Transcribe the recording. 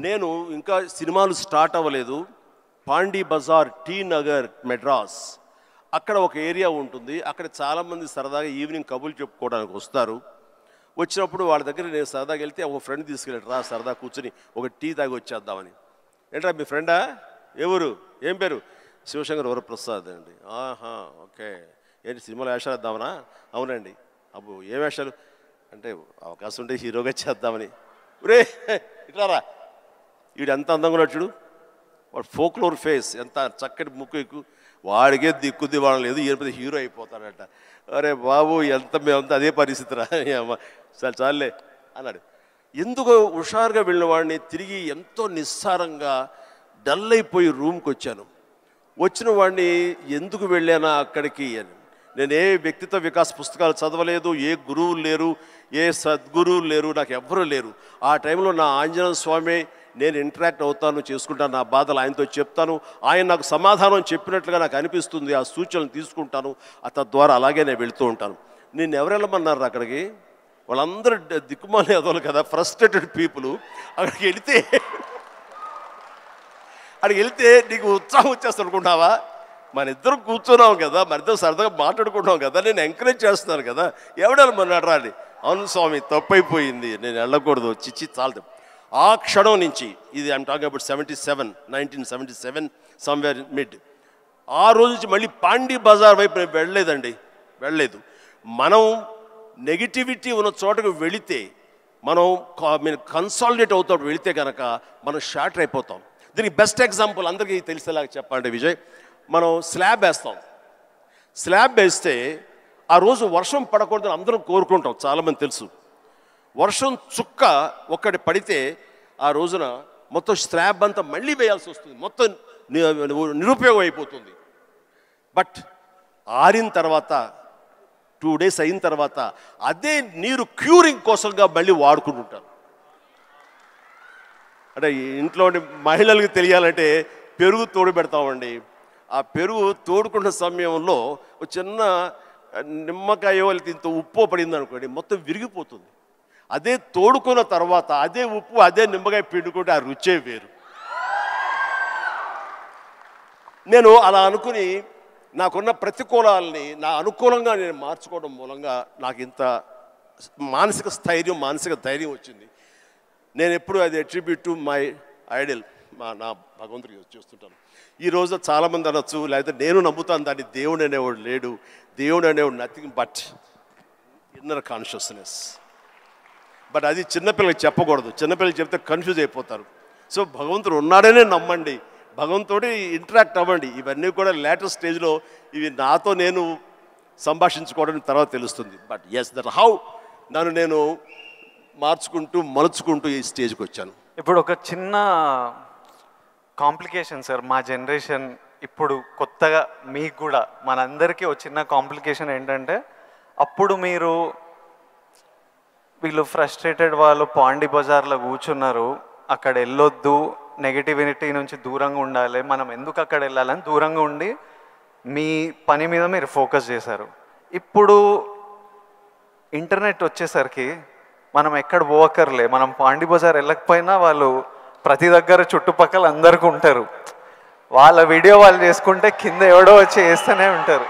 నేను ఇంకా సినిమాలు స్టార్ట్ అవ్వలేదు. పాండీ బజార్, టీ నగర్, మెడ్రాస్, అక్కడ ఒక ఏరియా ఉంటుంది. అక్కడ చాలామంది సరదాగా ఈవినింగ్ కబుర్లు చెప్పుకోవడానికి వస్తారు. వచ్చినప్పుడు వాళ్ళ దగ్గర నేను సరదాగా వెళ్తే ఒక ఫ్రెండ్ తీసుకెళ్ళాడు, రా సరదా కూర్చొని ఒక టీ తాగి వచ్చేద్దామని. ఏంట్రా మీ ఫ్రెండా? ఎవరు? ఏం పేరు? శివశంకర్ వరప్రసాద్ అండి. ఆహా, ఓకే. ఏంటి సినిమాలో వేషాలు వేద్దామనా? అవునండి. అబ్బో ఏం వేషాలు అంటే, అవకాశం ఉంటే హీరోగా చేద్దామని. రే ఇట్లారా, వీడు ఎంత అందంగా ఉన్నాడు చూడు, వాడు ఫోక్లోర్ ఫేస్, ఎంత చక్కటి ముక్కు ఎక్కువ, వాడికే దిక్కుద్ది వాడు లేదు, ఈయన హీరో అయిపోతాడట. అరే బాబు, ఎంత మేమంతా అదే పరిస్థితి రా, చాలే అన్నాడు. ఎందుకు హుషారుగా వెళ్ళిన వాడిని తిరిగి ఎంతో నిస్సారంగా డల్ అయిపోయి రూమ్కి వచ్చాను. వచ్చిన వాడిని ఎందుకు వెళ్ళానా అక్కడికి అని, నేను ఏ వ్యక్తిత్వ వికాస్ పుస్తకాలు చదవలేదు, ఏ గురువులు లేరు, ఏ సద్గురువులు లేరు, నాకు ఎవ్వరూ లేరు. ఆ టైంలో నా ఆంజనేయ స్వామి నేను ఇంటరాక్ట్ అవుతాను, చేసుకుంటాను, నా బాధలు ఆయనతో చెప్తాను, ఆయన నాకు సమాధానం చెప్పినట్లుగా నాకు అనిపిస్తుంది, ఆ సూచనలు తీసుకుంటాను, తద్వారా అలాగే నేను వెళుతూ ఉంటాను. నేను ఎవరు వెళ్ళమన్నారు అక్కడికి? వాళ్ళందరూ దిక్కుమాలి అదోలు కదా, ఫ్రస్ట్రేటెడ్ పీపుల్. అక్కడికి వెళితే నీకు ఉత్సాహం వచ్చేస్తా అనుకుంటావా? మన ఇద్దరం కూర్చున్నాం కదా, మన ఇద్దరు సరదాగా మాట్లాడుకుంటున్నాం కదా, నేను ఎంకరేజ్ చేస్తున్నాను కదా, ఎవడెళ్ళమన్నాడు రాని? అవును స్వామి, తప్పైపోయింది, నేను వెళ్ళకూడదు, చిచ్చి చాలదు. ఆ క్షణం నుంచి, ఇది I'm talking about 1977 somewhere mid, ఆ రోజు నుంచి మళ్ళీ పాండీ బజార్ వైపు నేను వెళ్ళలేదు. మనం నెగిటివిటీ ఉన్న చోటకు వెళితే, మనం కన్సాలిడేట్ అవుతాం వెళితే కనుక మనం షార్టర్ అయిపోతాం. దీనికి బెస్ట్ ఎగ్జాంపుల్ అందరికీ తెలిసేలాగా చెప్పాలంటే విజయ్, మనం స్లాబ్ వేస్తే ఆ రోజు వర్షం పడకూడదని అందరం కోరుకుంటాం, చాలామంది తెలుసు. వర్షం చుక్క ఒక్కటి పడితే ఆ రోజున మొత్తం స్లాబ్ అంతా మళ్ళీ వేయాల్సి వస్తుంది, మొత్తం నిరుపయోగం అయిపోతుంది. బట్ ఆరిన తర్వాత 2 days అయిన తర్వాత అదే నీరు క్యూరింగ్ కోసంగా మళ్ళీ వాడుకుంటుంటారు. అంటే ఇంట్లోని మహిళలకు తెలియాలంటే పెరుగు తోడు పెడతామండి. ఆ పెరుగు తోడుకున్న సమయంలో ఒక చిన్న నిమ్మకాయ ఇంత ఉప్పు పడింది అనుకోండి, మొత్తం విరిగిపోతుంది. అదే తోడుకున్న తర్వాత అదే ఉప్పు అదే నిమ్మకాయ పిండుకుంటే ఆ రుచే వేరు. నేను అలా అనుకుని నాకున్న ప్రతికూలాలని నా అనుకూలంగా నేను మార్చుకోవడం మూలంగా నాకు ఇంత మానసిక ధైర్యం వచ్చింది. నేను ఎప్పుడు అది అట్రిబ్యూట్ టు మై ఐడల్, నా భగవంతుడికి చేస్తుంటాను. ఈ రోజు చాలామంది అనొచ్చు, లేకపోతే నేను నమ్ముతాను దాన్ని, దేవుడు అనేవాడు లేడు, దేవుడు అనేవాడు nothing but inner consciousness. But అది చిన్నపిల్లలకి చెప్పకూడదు, చిన్నపిల్లలకి చెప్తే కన్ఫ్యూజ్ అయిపోతారు. సో భగవంతుడు ఉన్నాడనే నమ్మండి, భగవంతుడి ఇంటరాక్ట్ అవ్వండి. ఇవన్నీ కూడా లేటెస్ట్ స్టేజ్లో ఇవి నాతో నేను సంభాషించుకోవడానికి తర్వాత తెలుస్తుంది. బట్ ఎస్, దట్ హౌ నన్ను నేను మలుచుకుంటూ ఈ స్టేజ్కి వచ్చాను. ఇప్పుడు ఒక చిన్న కాంప్లికేషన్ సార్, మా జనరేషన్ ఇప్పుడు కొత్తగా మీకు కూడా మనందరికీ ఒక చిన్న కాంప్లికేషన్ ఏంటంటే, అప్పుడు వీళ్ళు ఫ్రస్ట్రేటెడ్ వాళ్ళు పాండీ బజార్లో కూర్చున్నారు, అక్కడ వెళ్ళొద్దు, నెగిటివిటీ నుంచి దూరంగా ఉండాలి, మనం ఎందుకు అక్కడ వెళ్ళాలని దూరంగా ఉండి మీ పని మీద మీరు ఫోకస్ చేశారు. ఇప్పుడు ఇంటర్నెట్ వచ్చేసరికి మనం ఎక్కడ పోవక్కర్లే, మనం పాండీ బజార్ వెళ్ళకపోయినా వాళ్ళు ప్రతి దగ్గర చుట్టుపక్కల అందరికీ ఉంటారు, వాళ్ళ వీడియో వాళ్ళు చేసుకుంటే కింద ఎవడో వచ్చి వేస్తూనే ఉంటారు.